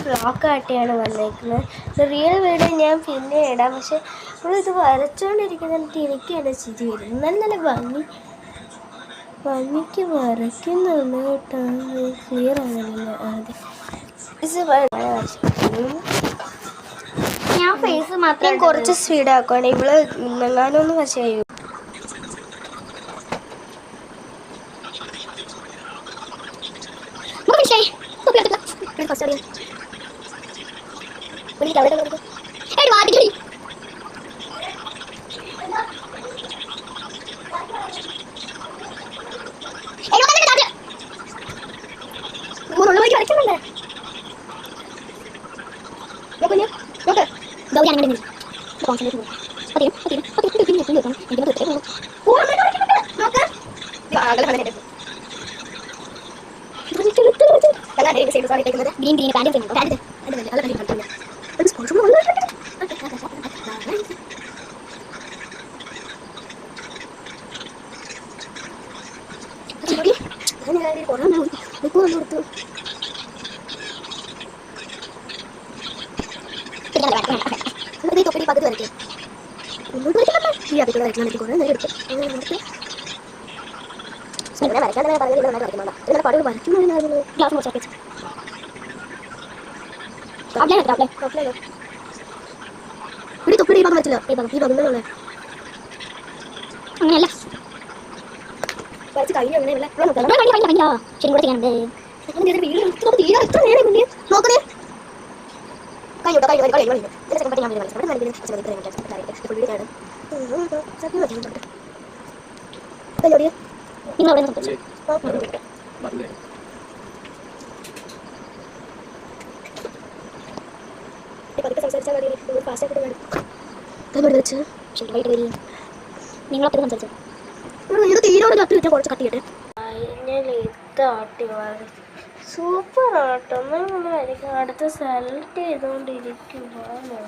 ഫ്രോക്കായിട്ടാണ് വന്നേക്കുന്നത്. Real video ഞാൻ പിന്നെ ഇടാം. പക്ഷെ നമ്മളിത് വരച്ചുകൊണ്ടിരിക്കുന്നിട്ട് എനിക്ക് തന്നെ ചിരി വരും. നല്ല ഭംഗിക്ക് വരയ്ക്കുന്നുണ്ട് കേട്ടോ. ക്ലിയർ ആകുന്നില്ല. ആദ്യം ഞാൻ ഫേസ് മാത്രം കുറച്ച് സ്പീഡാക്കുവാണ്. ഇവള് ഇന്നെങ്ങാനൊന്ന് വശമായി. അങ്ങനെയല്ല സൂപ്പർ ആട്ടോ. അടുത്ത സെലക്ട് ചെയ്തോണ്ടിരിക്കുവാണ്.